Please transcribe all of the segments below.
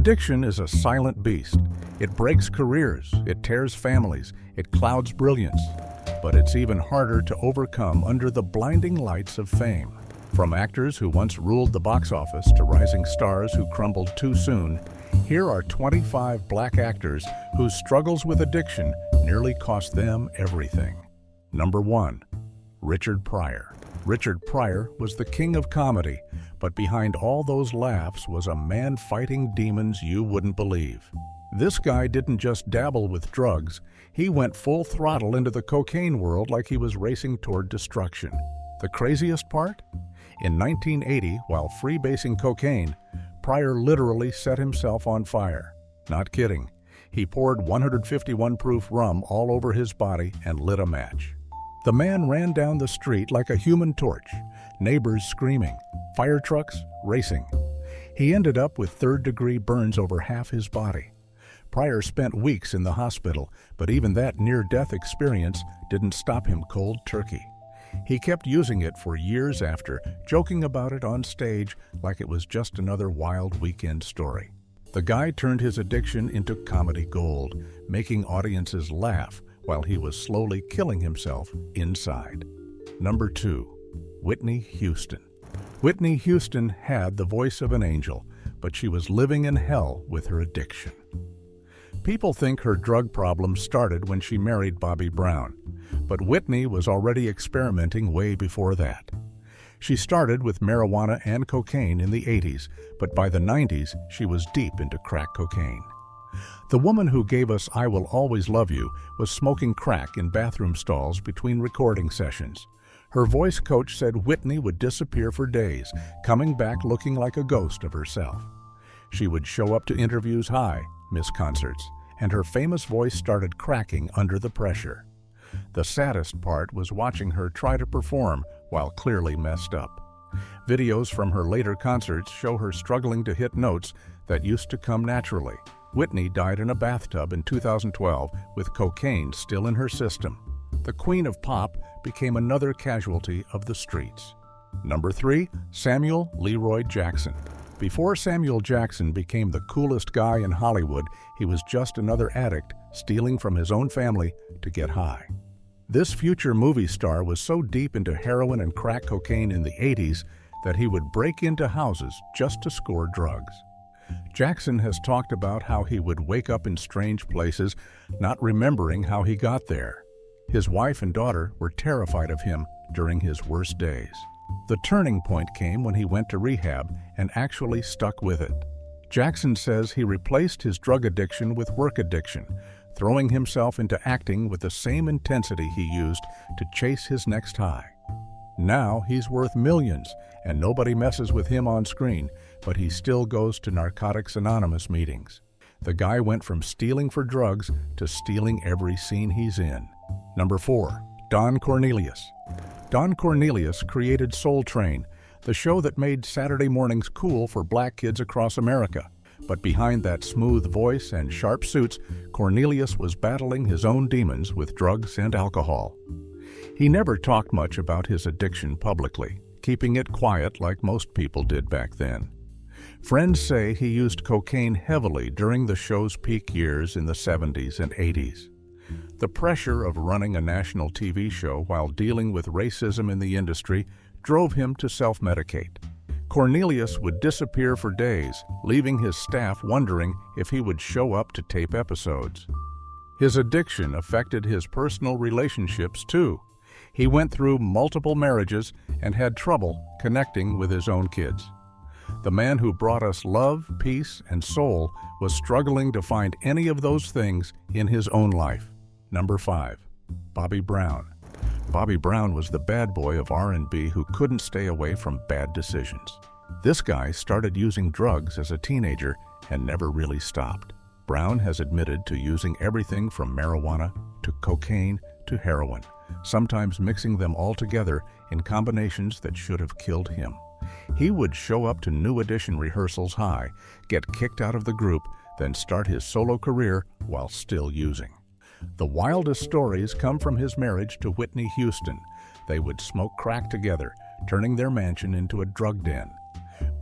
Addiction is a silent beast. It breaks careers, it tears families, it clouds brilliance. But it's even harder to overcome under the blinding lights of fame. From actors who once ruled the box office to rising stars who crumbled too soon, here are 25 black actors whose struggles with addiction nearly cost them everything. Number 1. Richard Pryor. Richard Pryor was the king of comedy, but behind all those laughs was a man fighting demons you wouldn't believe. This guy didn't just dabble with drugs, he went full throttle into the cocaine world like he was racing toward destruction. The craziest part? In 1980, while freebasing cocaine, Pryor literally set himself on fire. Not kidding. He poured 151 proof rum all over his body and lit a match. The man ran down the street like a human torch, neighbors screaming, fire trucks racing. He ended up with third-degree burns over half his body. Pryor spent weeks in the hospital, but even that near-death experience didn't stop him cold turkey. He kept using it for years after, joking about it on stage like it was just another wild weekend story. The guy turned his addiction into comedy gold, making audiences laugh while he was slowly killing himself inside. Number 2. Whitney Houston. Whitney Houston had the voice of an angel, but she was living in hell with her addiction. People think her drug problem started when she married Bobby Brown, but Whitney was already experimenting way before that. She started with marijuana and cocaine in the 80s, but by the 90s, she was deep into crack cocaine. The woman who gave us I Will Always Love You was smoking crack in bathroom stalls between recording sessions. Her voice coach said Whitney would disappear for days, coming back looking like a ghost of herself. She would show up to interviews high, miss concerts, and her famous voice started cracking under the pressure. The saddest part was watching her try to perform while clearly messed up. Videos from her later concerts show her struggling to hit notes that used to come naturally. Whitney died in a bathtub in 2012 with cocaine still in her system. The Queen of Pop became another casualty of the streets. Number 3. Samuel Leroy Jackson. Before Samuel Jackson became the coolest guy in Hollywood, he was just another addict stealing from his own family to get high. This future movie star was so deep into heroin and crack cocaine in the 80s that he would break into houses just to score drugs. Jackson has talked about how he would wake up in strange places, not remembering how he got there. His wife and daughter were terrified of him during his worst days. The turning point came when he went to rehab and actually stuck with it. Jackson says he replaced his drug addiction with work addiction, throwing himself into acting with the same intensity he used to chase his next high. Now he's worth millions, and nobody messes with him on screen, but he still goes to Narcotics Anonymous meetings. The guy went from stealing for drugs to stealing every scene he's in. Number 4. Don Cornelius. Don Cornelius created Soul Train, the show that made Saturday mornings cool for black kids across America. But behind that smooth voice and sharp suits, Cornelius was battling his own demons with drugs and alcohol. He never talked much about his addiction publicly, keeping it quiet like most people did back then. Friends say he used cocaine heavily during the show's peak years in the 70s and 80s. The pressure of running a national TV show while dealing with racism in the industry drove him to self-medicate. Cornelius would disappear for days, leaving his staff wondering if he would show up to tape episodes. His addiction affected his personal relationships too. He went through multiple marriages and had trouble connecting with his own kids. The man who brought us love, peace, and soul was struggling to find any of those things in his own life. Number 5. Bobby Brown. Bobby Brown was the bad boy of R&B who couldn't stay away from bad decisions. This guy started using drugs as a teenager and never really stopped. Brown has admitted to using everything from marijuana to cocaine to heroin, sometimes mixing them all together in combinations that should have killed him. He would show up to New Edition rehearsals high, get kicked out of the group, then start his solo career while still using. The wildest stories come from his marriage to Whitney Houston. They would smoke crack together, turning their mansion into a drug den.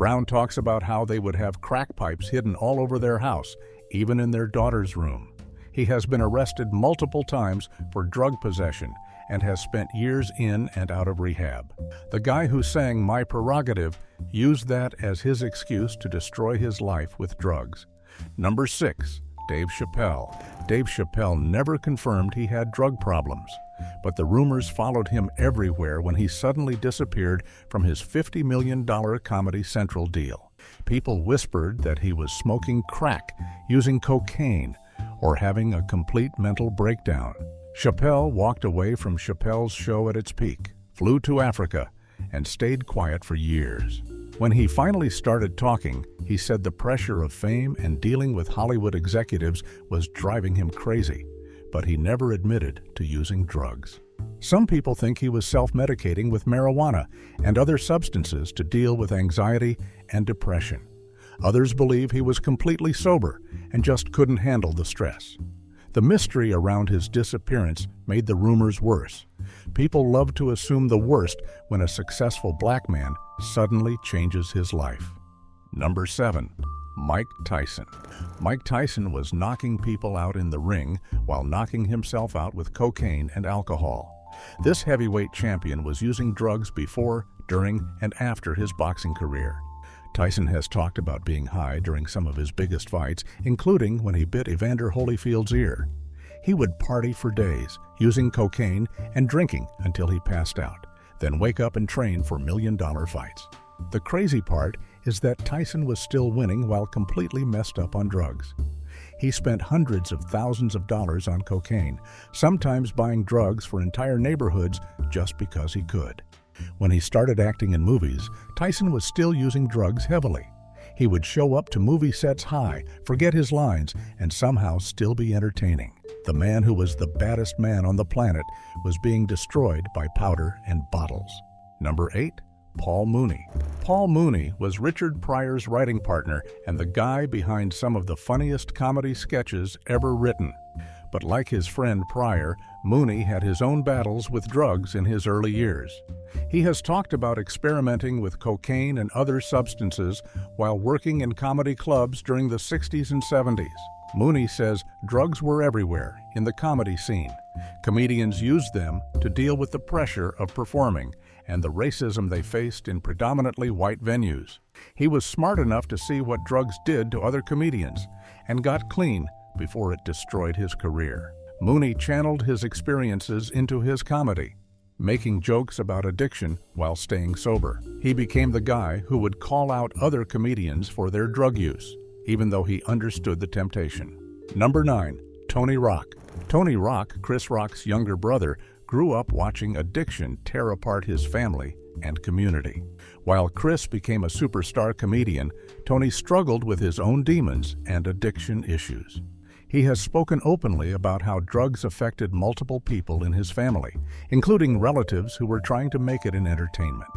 Brown talks about how they would have crack pipes hidden all over their house, even in their daughter's room. He has been arrested multiple times for drug possession and has spent years in and out of rehab. The guy who sang "My Prerogative" used that as his excuse to destroy his life with drugs. Number 6. Dave Chappelle. Dave Chappelle never confirmed he had drug problems, but the rumors followed him everywhere when he suddenly disappeared from his $50 million Comedy Central deal. People whispered that he was smoking crack, using cocaine, or having a complete mental breakdown. Chappelle walked away from Chappelle's show at its peak, flew to Africa, and stayed quiet for years. When he finally started talking, he said the pressure of fame and dealing with Hollywood executives was driving him crazy, but he never admitted to using drugs. Some people think he was self-medicating with marijuana and other substances to deal with anxiety and depression. Others believe he was completely sober and just couldn't handle the stress. The mystery around his disappearance made the rumors worse. People love to assume the worst when a successful black man suddenly changes his life. Number 7. Mike Tyson. Mike Tyson was knocking people out in the ring while knocking himself out with cocaine and alcohol. This heavyweight champion was using drugs before, during, and after his boxing career. Tyson has talked about being high during some of his biggest fights, including when he bit Evander Holyfield's ear. He would party for days, using cocaine and drinking until he passed out, then wake up and train for million-dollar fights. The crazy part is that Tyson was still winning while completely messed up on drugs. He spent hundreds of thousands of dollars on cocaine, sometimes buying drugs for entire neighborhoods just because he could. When he started acting in movies, Tyson was still using drugs heavily. He would show up to movie sets high, forget his lines, and somehow still be entertaining. The man who was the baddest man on the planet was being destroyed by powder and bottles. Number 8. Paul Mooney. Paul Mooney was Richard Pryor's writing partner and the guy behind some of the funniest comedy sketches ever written. But like his friend Pryor, Mooney had his own battles with drugs in his early years. He has talked about experimenting with cocaine and other substances while working in comedy clubs during the 60s and 70s. Mooney says drugs were everywhere in the comedy scene. Comedians used them to deal with the pressure of performing and the racism they faced in predominantly white venues. He was smart enough to see what drugs did to other comedians and got clean before it destroyed his career. Mooney channeled his experiences into his comedy, making jokes about addiction while staying sober. He became the guy who would call out other comedians for their drug use, even though he understood the temptation. Number 9. Tony Rock. Tony Rock, Chris Rock's younger brother, grew up watching addiction tear apart his family and community. While Chris became a superstar comedian, Tony struggled with his own demons and addiction issues. He has spoken openly about how drugs affected multiple people in his family, including relatives who were trying to make it in entertainment.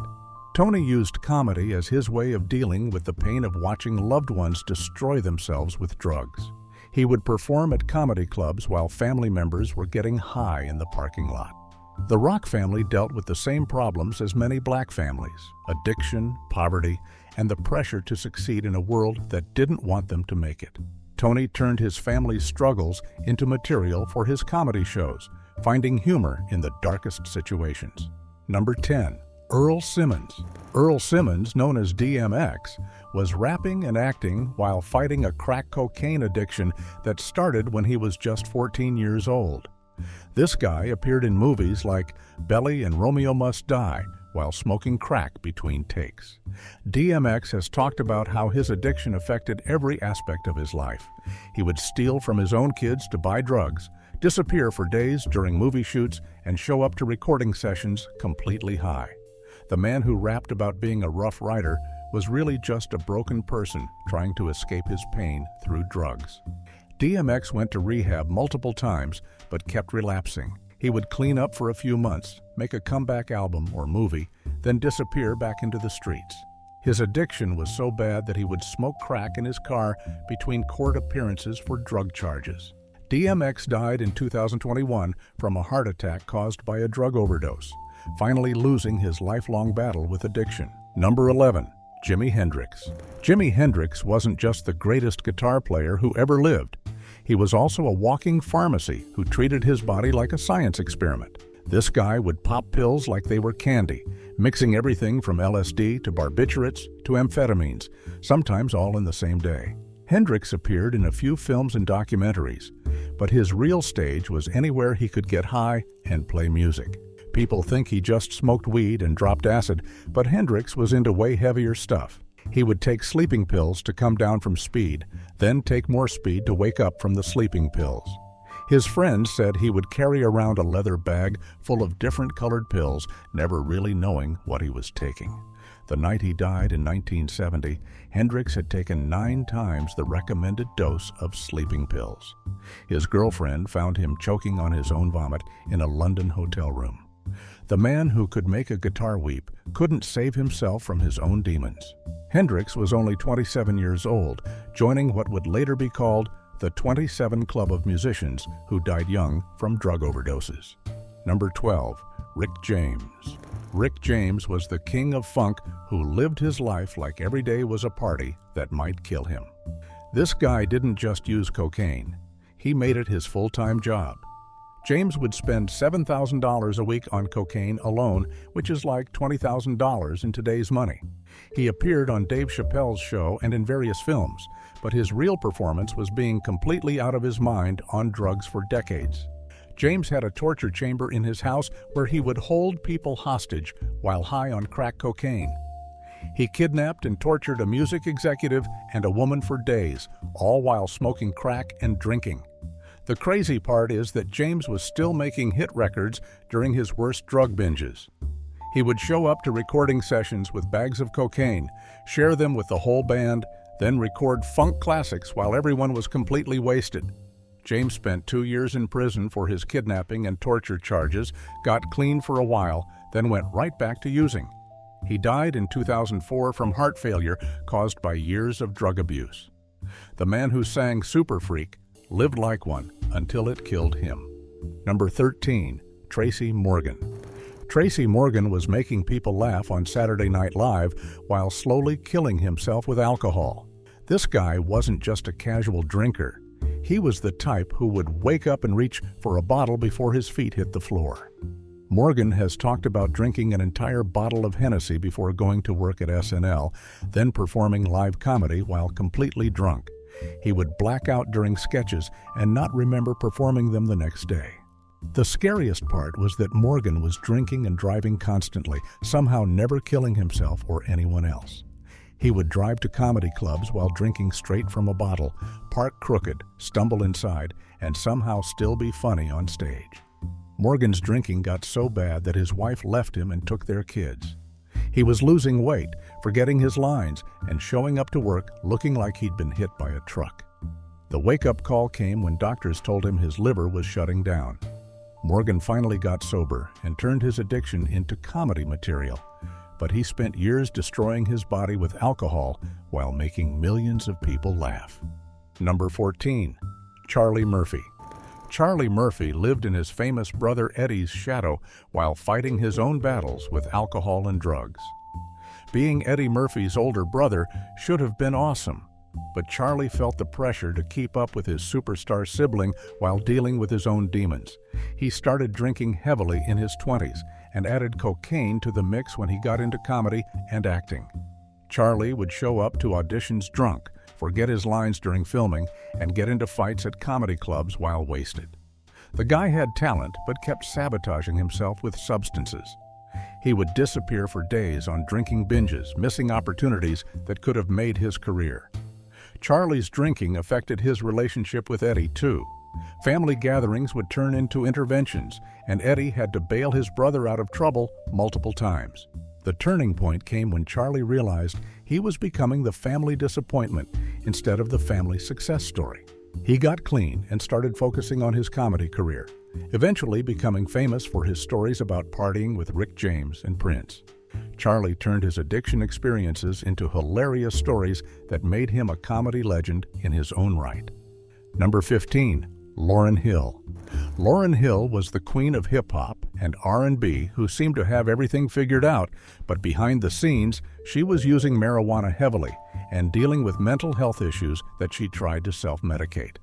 Tony used comedy as his way of dealing with the pain of watching loved ones destroy themselves with drugs. He would perform at comedy clubs while family members were getting high in the parking lot. The Rock family dealt with the same problems as many black families: addiction, poverty, and the pressure to succeed in a world that didn't want them to make it. Tony turned his family's struggles into material for his comedy shows, finding humor in the darkest situations. Number 10. Earl Simmons. Earl Simmons, known as DMX, was rapping and acting while fighting a crack cocaine addiction that started when he was just 14 years old. This guy appeared in movies like Belly and Romeo Must Die while smoking crack between takes. DMX has talked about how his addiction affected every aspect of his life. He would steal from his own kids to buy drugs, disappear for days during movie shoots, and show up to recording sessions completely high. The man who rapped about being a rough rider was really just a broken person trying to escape his pain through drugs. DMX went to rehab multiple times but kept relapsing. He would clean up for a few months, make a comeback album or movie, then disappear back into the streets. His addiction was so bad that he would smoke crack in his car between court appearances for drug charges. DMX died in 2021 from a heart attack caused by a drug overdose, finally losing his lifelong battle with addiction. Number 11. Jimi Hendrix. Jimi Hendrix wasn't just the greatest guitar player who ever lived. He was also a walking pharmacy who treated his body like a science experiment. This guy would pop pills like they were candy, mixing everything from LSD to barbiturates to amphetamines, sometimes all in the same day. Hendrix appeared in a few films and documentaries, but his real stage was anywhere he could get high and play music. People think he just smoked weed and dropped acid, but Hendrix was into way heavier stuff. He would take sleeping pills to come down from speed, then take more speed to wake up from the sleeping pills. His friends said he would carry around a leather bag full of different colored pills, never really knowing what he was taking. The night he died in 1970, Hendrix had taken 9 times the recommended dose of sleeping pills. His girlfriend found him choking on his own vomit in a London hotel room. The man who could make a guitar weep couldn't save himself from his own demons. Hendrix was only 27 years old, joining what would later be called the 27 Club of Musicians who died young from drug overdoses. Number 12. Rick James. Rick James was the king of funk who lived his life like every day was a party that might kill him. This guy didn't just use cocaine. He made it his full-time job. James would spend $7,000 a week on cocaine alone, which is like $20,000 in today's money. He appeared on Dave Chappelle's show and in various films, but his real performance was being completely out of his mind on drugs for decades. James had a torture chamber in his house where he would hold people hostage while high on crack cocaine. He kidnapped and tortured a music executive and a woman for days, all while smoking crack and drinking. The crazy part is that James was still making hit records during his worst drug binges. He would show up to recording sessions with bags of cocaine, share them with the whole band, then record funk classics while everyone was completely wasted. James spent 2 years in prison for his kidnapping and torture charges, got clean for a while, then went right back to using. He died in 2004 from heart failure caused by years of drug abuse. The man who sang Super Freak lived like one until it killed him. Number 13. Tracy Morgan. Tracy Morgan was making people laugh on Saturday Night Live while slowly killing himself with alcohol. This guy wasn't just a casual drinker. He was the type who would wake up and reach for a bottle before his feet hit the floor. Morgan has talked about drinking an entire bottle of Hennessy before going to work at SNL, then performing live comedy while completely drunk. He would black out during sketches and not remember performing them the next day. The scariest part was that Morgan was drinking and driving constantly, somehow never killing himself or anyone else. He would drive to comedy clubs while drinking straight from a bottle, park crooked, stumble inside, and somehow still be funny on stage. Morgan's drinking got so bad that his wife left him and took their kids. He was losing weight, forgetting his lines, and showing up to work looking like he'd been hit by a truck. The wake-up call came when doctors told him his liver was shutting down. Morgan finally got sober and turned his addiction into comedy material, but he spent years destroying his body with alcohol while making millions of people laugh. Number 14. Charlie Murphy. Charlie Murphy lived in his famous brother Eddie's shadow while fighting his own battles with alcohol and drugs. Being Eddie Murphy's older brother should have been awesome, but Charlie felt the pressure to keep up with his superstar sibling while dealing with his own demons. He started drinking heavily in his 20s and added cocaine to the mix when he got into comedy and acting. Charlie would show up to auditions drunk, forget his lines during filming, and get into fights at comedy clubs while wasted. The guy had talent but kept sabotaging himself with substances. He would disappear for days on drinking binges, missing opportunities that could have made his career. Charlie's drinking affected his relationship with Eddie too. Family gatherings would turn into interventions, and Eddie had to bail his brother out of trouble multiple times. The turning point came when Charlie realized he was becoming the family disappointment instead of the family success story. He got clean and started focusing on his comedy career, eventually becoming famous for his stories about partying with Rick James and Prince. Charlie turned his addiction experiences into hilarious stories that made him a comedy legend in his own right. Number 15. Lauryn Hill. Lauryn Hill was the queen of hip-hop and R&B who seemed to have everything figured out, but behind the scenes, she was using marijuana heavily and dealing with mental health issues that she tried to self-medicate.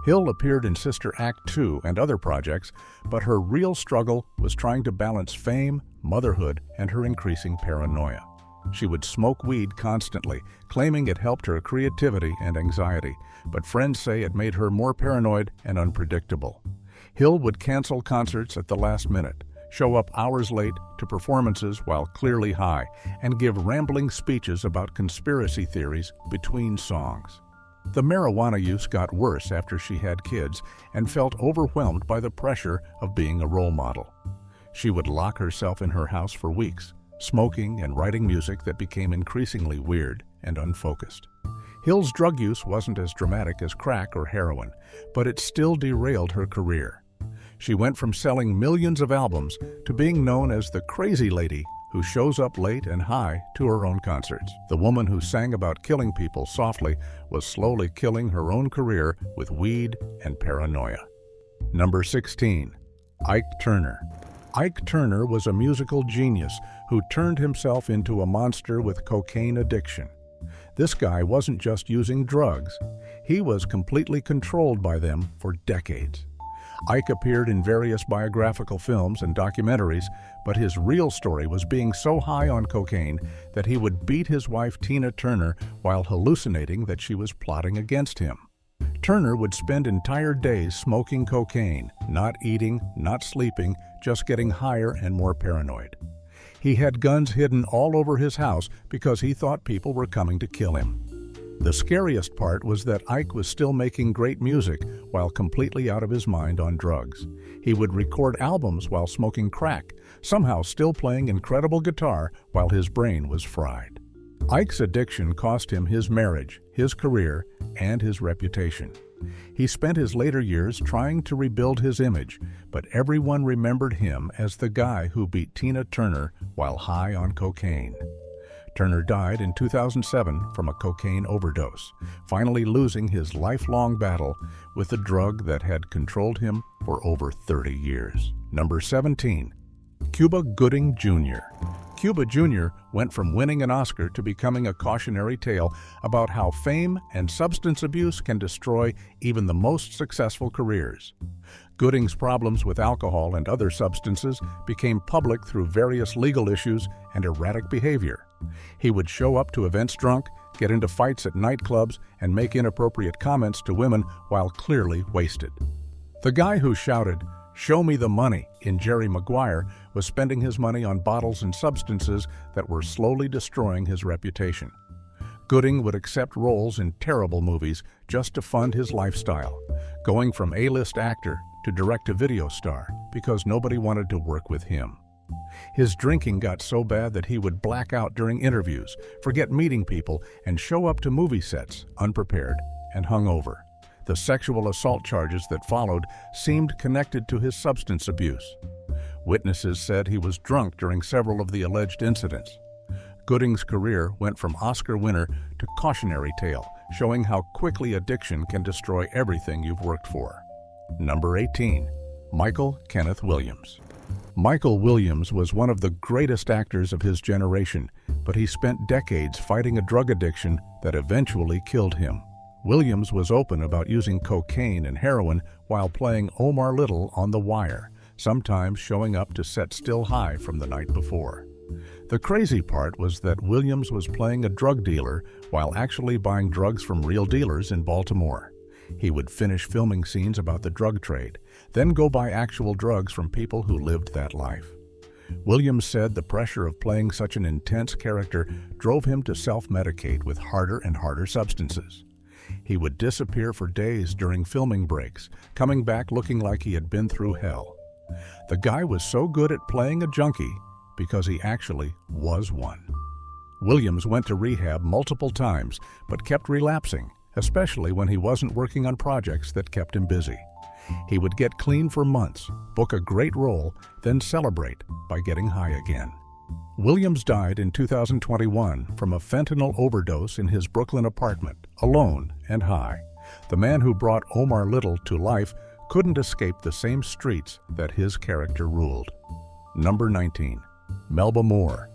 Hill appeared in Sister Act 2 and other projects, but her real struggle was trying to balance fame, motherhood, and her increasing paranoia. She would smoke weed constantly, claiming it helped her creativity and anxiety, but friends say it made her more paranoid and unpredictable. Hill would cancel concerts at the last minute, show up hours late to performances while clearly high, and give rambling speeches about conspiracy theories between songs. The marijuana use got worse after she had kids and felt overwhelmed by the pressure of being a role model. She would lock herself in her house for weeks, smoking and writing music that became increasingly weird and unfocused. Hill's drug use wasn't as dramatic as crack or heroin, but it still derailed her career. She went from selling millions of albums to being known as the crazy lady who shows up late and high to her own concerts. The woman who sang about killing people softly was slowly killing her own career with weed and paranoia. Number 16. Ike Turner. Ike Turner was a musical genius who turned himself into a monster with cocaine addiction. This guy wasn't just using drugs, he was completely controlled by them for decades. Ike appeared in various biographical films and documentaries, but his real story was being so high on cocaine that he would beat his wife Tina Turner while hallucinating that she was plotting against him. Turner would spend entire days smoking cocaine, not eating, not sleeping, just getting higher and more paranoid. He had guns hidden all over his house because he thought people were coming to kill him. The scariest part was that Ike was still making great music while completely out of his mind on drugs. He would record albums while smoking crack, somehow still playing incredible guitar while his brain was fried. Ike's addiction cost him his marriage, his career, and his reputation. He spent his later years trying to rebuild his image, but everyone remembered him as the guy who beat Tina Turner while high on cocaine. Turner died in 2007 from a cocaine overdose, finally losing his lifelong battle with the drug that had controlled him for over 30 years. Number 17. Cuba Gooding Jr. Cuba Jr. went from winning an Oscar to becoming a cautionary tale about how fame and substance abuse can destroy even the most successful careers. Gooding's problems with alcohol and other substances became public through various legal issues and erratic behavior. He would show up to events drunk, get into fights at nightclubs, and make inappropriate comments to women while clearly wasted. The guy who shouted, "Show me the money," in Jerry Maguire was spending his money on bottles and substances that were slowly destroying his reputation. Gooding would accept roles in terrible movies just to fund his lifestyle, going from A-list actor to direct-to-video star because nobody wanted to work with him. His drinking got so bad that he would black out during interviews, forget meeting people, and show up to movie sets unprepared and hungover. The sexual assault charges that followed seemed connected to his substance abuse. Witnesses said he was drunk during several of the alleged incidents. Gooding's career went from Oscar winner to cautionary tale, showing how quickly addiction can destroy everything you've worked for. Number 18. Michael Kenneth Williams. Michael Williams was one of the greatest actors of his generation, but he spent decades fighting a drug addiction that eventually killed him. Williams was open about using cocaine and heroin while playing Omar Little on The Wire, sometimes showing up to set still high from the night before. The crazy part was that Williams was playing a drug dealer while actually buying drugs from real dealers in Baltimore. He would finish filming scenes about the drug trade, then go buy actual drugs from people who lived that life. Williams said the pressure of playing such an intense character drove him to self-medicate with harder and harder substances. He would disappear for days during filming breaks, coming back looking like he had been through hell. The guy was so good at playing a junkie because he actually was one. Williams went to rehab multiple times, but kept relapsing, especially when he wasn't working on projects that kept him busy. He would get clean for months, book a great role, then celebrate by getting high again. Williams died in 2021 from a fentanyl overdose in his Brooklyn apartment, alone and high. The man who brought Omar Little to life couldn't escape the same streets that his character ruled. Number 19. Melba Moore.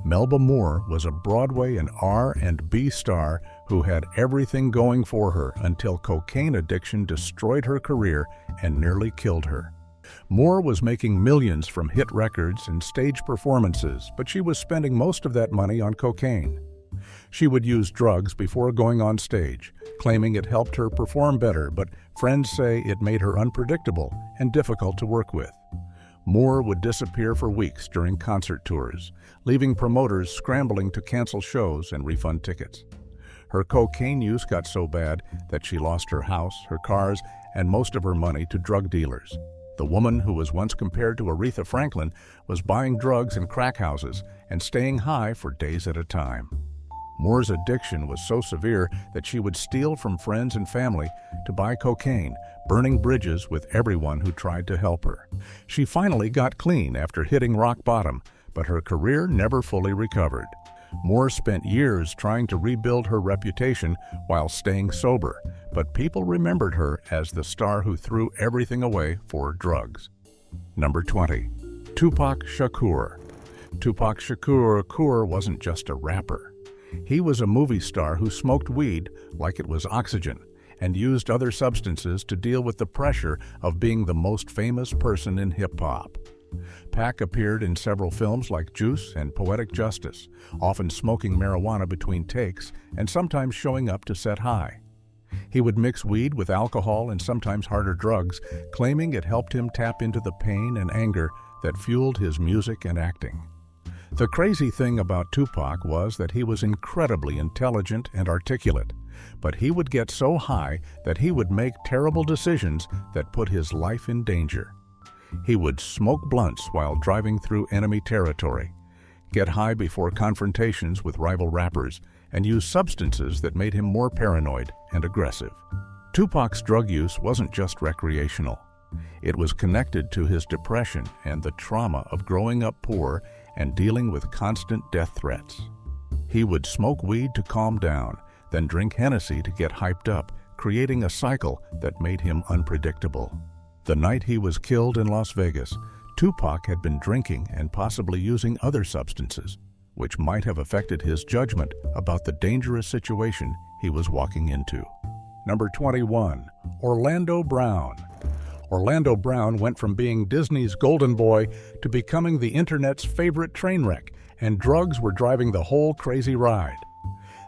Melba Moore was a Broadway and R&B star who had everything going for her until cocaine addiction destroyed her career and nearly killed her. Moore was making millions from hit records and stage performances, but she was spending most of that money on cocaine. She would use drugs before going on stage, claiming it helped her perform better, but friends say it made her unpredictable and difficult to work with. Moore would disappear for weeks during concert tours, leaving promoters scrambling to cancel shows and refund tickets. Her cocaine use got so bad that she lost her house, her cars, and most of her money to drug dealers. The woman who was once compared to Aretha Franklin was buying drugs in crack houses and staying high for days at a time. Moore's addiction was so severe that she would steal from friends and family to buy cocaine, burning bridges with everyone who tried to help her. She finally got clean after hitting rock bottom, but her career never fully recovered. Moore spent years trying to rebuild her reputation while staying sober, but people remembered her as the star who threw everything away for drugs. Number 20. Tupac Shakur. Tupac Shakur wasn't just a rapper. He was a movie star who smoked weed like it was oxygen and used other substances to deal with the pressure of being the most famous person in hip-hop. Pac appeared in several films like Juice and Poetic Justice, often smoking marijuana between takes and sometimes showing up to set high. He would mix weed with alcohol and sometimes harder drugs, claiming it helped him tap into the pain and anger that fueled his music and acting. The crazy thing about Tupac was that he was incredibly intelligent and articulate, but he would get so high that he would make terrible decisions that put his life in danger. He would smoke blunts while driving through enemy territory, get high before confrontations with rival rappers, and use substances that made him more paranoid and aggressive. Tupac's drug use wasn't just recreational. It was connected to his depression and the trauma of growing up poor and dealing with constant death threats. He would smoke weed to calm down, then drink Hennessy to get hyped up, creating a cycle that made him unpredictable. The night he was killed in Las Vegas, Tupac had been drinking and possibly using other substances, which might have affected his judgment about the dangerous situation he was walking into. Number 21. Orlando Brown. Orlando Brown went from being Disney's golden boy to becoming the internet's favorite train wreck, and drugs were driving the whole crazy ride.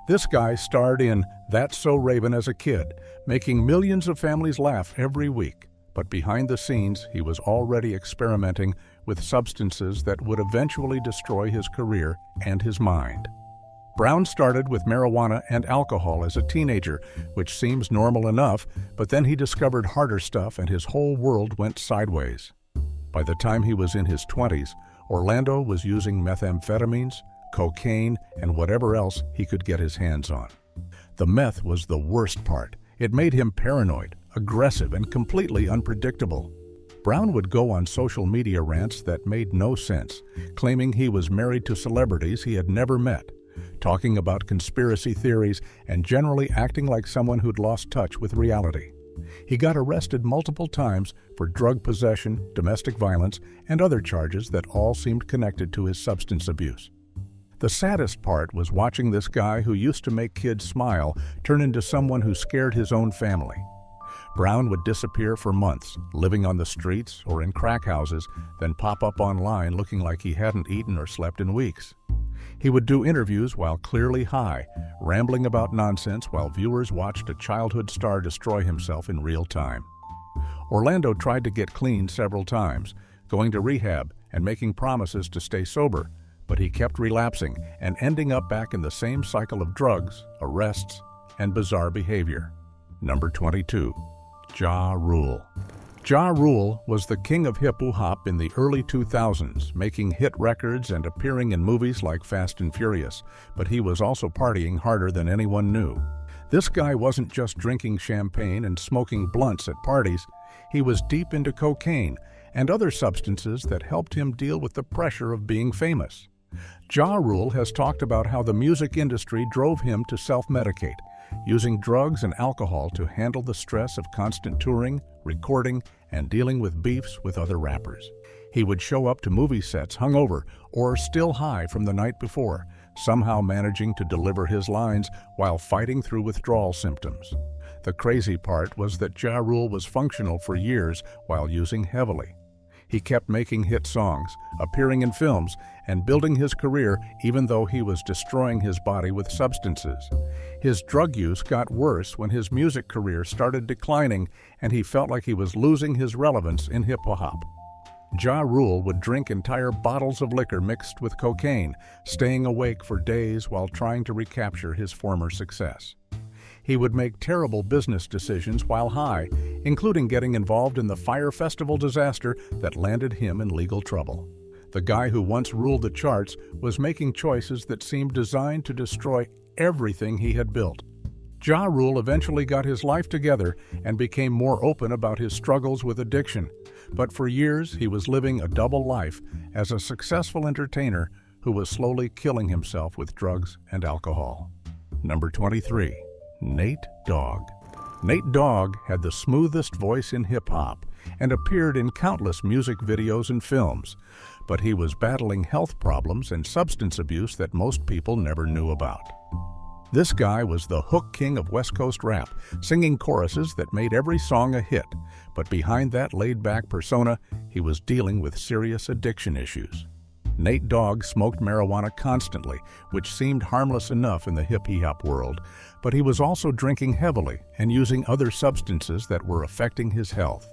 This guy starred in That's So Raven as a kid, making millions of families laugh every week. But behind the scenes, he was already experimenting with substances that would eventually destroy his career and his mind. Brown started with marijuana and alcohol as a teenager, which seems normal enough, but then he discovered harder stuff and his whole world went sideways. By the time he was in his 20s, Orlando was using methamphetamines, cocaine, and whatever else he could get his hands on. The meth was the worst part. It made him paranoid, aggressive, and completely unpredictable. Brown would go on social media rants that made no sense, claiming he was married to celebrities he had never met, talking about conspiracy theories, and generally acting like someone who'd lost touch with reality. He got arrested multiple times for drug possession, domestic violence, and other charges that all seemed connected to his substance abuse. The saddest part was watching this guy who used to make kids smile turn into someone who scared his own family. Brown would disappear for months, living on the streets or in crack houses, then pop up online looking like he hadn't eaten or slept in weeks. He would do interviews while clearly high, rambling about nonsense while viewers watched a childhood star destroy himself in real time. Orlando tried to get clean several times, going to rehab and making promises to stay sober, but he kept relapsing and ending up back in the same cycle of drugs, arrests, and bizarre behavior. Number 22. Ja Rule. Ja Rule was the king of hip-hop in the early 2000s, making hit records and appearing in movies like Fast and Furious, but he was also partying harder than anyone knew. This guy wasn't just drinking champagne and smoking blunts at parties, he was deep into cocaine and other substances that helped him deal with the pressure of being famous. Ja Rule has talked about how the music industry drove him to self-medicate, using drugs and alcohol to handle the stress of constant touring, recording, and dealing with beefs with other rappers. He would show up to movie sets hungover or still high from the night before, somehow managing to deliver his lines while fighting through withdrawal symptoms. The crazy part was that Ja Rule was functional for years while using heavily. He kept making hit songs, appearing in films, and building his career even though he was destroying his body with substances. His drug use got worse when his music career started declining and he felt like he was losing his relevance in hip-hop. Ja Rule would drink entire bottles of liquor mixed with cocaine, staying awake for days while trying to recapture his former success. He would make terrible business decisions while high, including getting involved in the Fyre Festival disaster that landed him in legal trouble. The guy who once ruled the charts was making choices that seemed designed to destroy everything he had built. Ja Rule eventually got his life together and became more open about his struggles with addiction, but for years he was living a double life as a successful entertainer who was slowly killing himself with drugs and alcohol. Number 23. Nate Dogg. Nate Dogg had the smoothest voice in hip-hop and appeared in countless music videos and films, but he was battling health problems and substance abuse that most people never knew about. This guy was the hook king of West Coast rap, singing choruses that made every song a hit, but behind that laid-back persona, he was dealing with serious addiction issues. Nate Dogg smoked marijuana constantly, which seemed harmless enough in the hip-hop world, but he was also drinking heavily and using other substances that were affecting his health.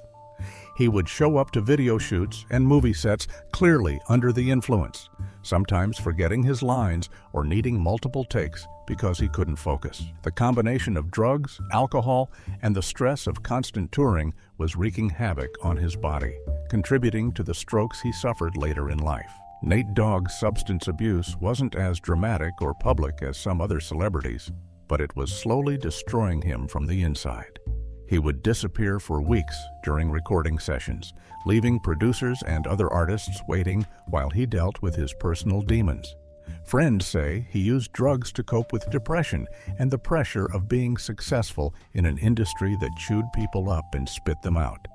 He would show up to video shoots and movie sets clearly under the influence, sometimes forgetting his lines or needing multiple takes because he couldn't focus. The combination of drugs, alcohol, and the stress of constant touring was wreaking havoc on his body, contributing to the strokes he suffered later in life. Nate Dogg's substance abuse wasn't as dramatic or public as some other celebrities, but it was slowly destroying him from the inside. He would disappear for weeks during recording sessions, leaving producers and other artists waiting while he dealt with his personal demons. Friends say he used drugs to cope with depression and the pressure of being successful in an industry that chewed people up and spit them out.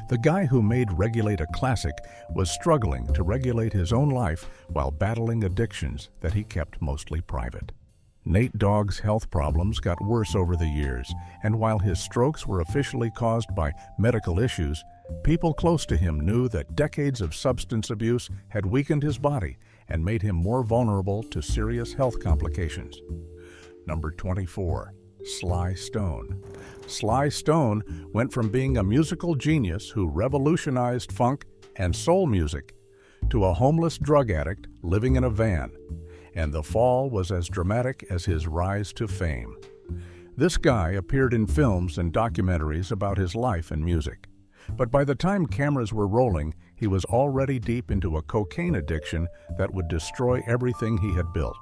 The guy who made Regulate a classic was struggling to regulate his own life while battling addictions that he kept mostly private. Nate Dogg's health problems got worse over the years, and while his strokes were officially caused by medical issues, people close to him knew that decades of substance abuse had weakened his body and made him more vulnerable to serious health complications. Number 24. Sly Stone. Sly Stone went from being a musical genius who revolutionized funk and soul music to a homeless drug addict living in a van, and the fall was as dramatic as his rise to fame. This guy appeared in films and documentaries about his life and music, but by the time cameras were rolling, he was already deep into a cocaine addiction that would destroy everything he had built.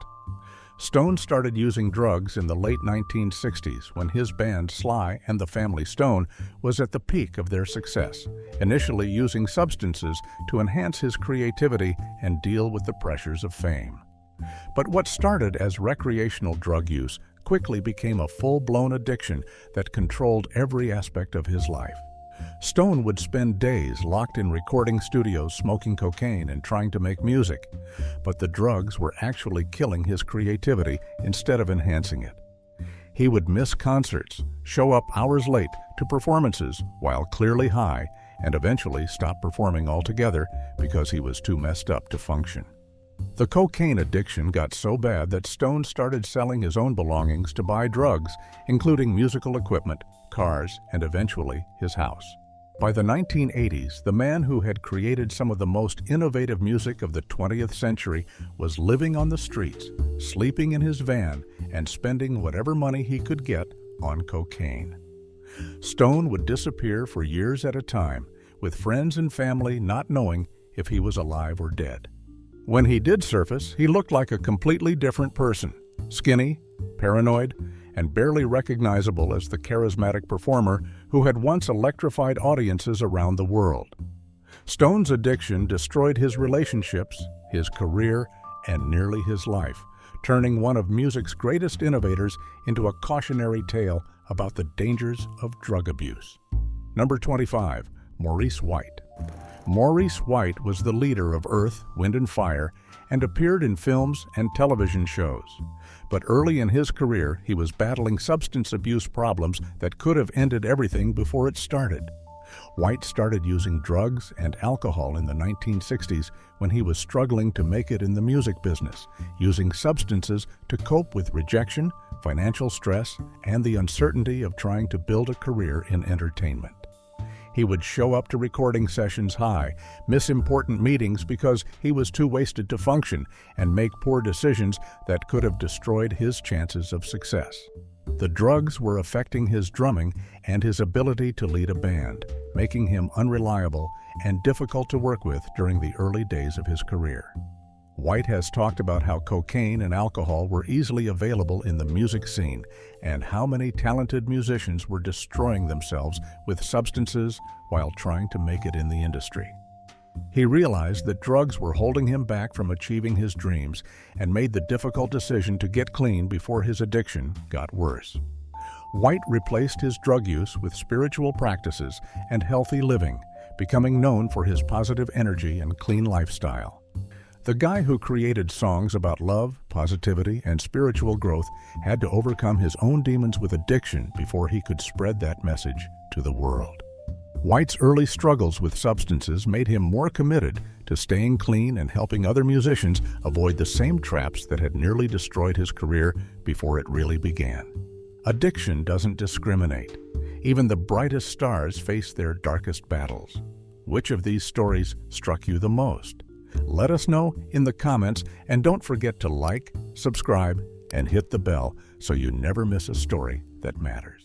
Stone started using drugs in the late 1960s when his band Sly and the Family Stone was at the peak of their success, initially using substances to enhance his creativity and deal with the pressures of fame. But what started as recreational drug use quickly became a full-blown addiction that controlled every aspect of his life. Stone would spend days locked in recording studios smoking cocaine and trying to make music, but the drugs were actually killing his creativity instead of enhancing it. He would miss concerts, show up hours late to performances while clearly high, and eventually stop performing altogether because he was too messed up to function. The cocaine addiction got so bad that Stone started selling his own belongings to buy drugs, including musical equipment, cars, and eventually his house. By the 1980s, the man who had created some of the most innovative music of the 20th century was living on the streets, sleeping in his van, and spending whatever money he could get on cocaine. Stone would disappear for years at a time, with friends and family not knowing if he was alive or dead. When he did surface, he looked like a completely different person, skinny, paranoid, and barely recognizable as the charismatic performer who had once electrified audiences around the world. Stone's addiction destroyed his relationships, his career, and nearly his life, turning one of music's greatest innovators into a cautionary tale about the dangers of drug abuse. Number 25. Maurice White. Maurice White was the leader of Earth, Wind & Fire and appeared in films and television shows. But early in his career, he was battling substance abuse problems that could have ended everything before it started. White started using drugs and alcohol in the 1960s when he was struggling to make it in the music business, using substances to cope with rejection, financial stress, and the uncertainty of trying to build a career in entertainment. He would show up to recording sessions high, miss important meetings because he was too wasted to function, and make poor decisions that could have destroyed his chances of success. The drugs were affecting his drumming and his ability to lead a band, making him unreliable and difficult to work with during the early days of his career. White has talked about how cocaine and alcohol were easily available in the music scene and how many talented musicians were destroying themselves with substances while trying to make it in the industry. He realized that drugs were holding him back from achieving his dreams and made the difficult decision to get clean before his addiction got worse. White replaced his drug use with spiritual practices and healthy living, becoming known for his positive energy and clean lifestyle. The guy who created songs about love, positivity, and spiritual growth had to overcome his own demons with addiction before he could spread that message to the world. White's early struggles with substances made him more committed to staying clean and helping other musicians avoid the same traps that had nearly destroyed his career before it really began. Addiction doesn't discriminate. Even the brightest stars face their darkest battles. Which of these stories struck you the most? Let us know in the comments, and don't forget to like, subscribe, and hit the bell so you never miss a story that matters.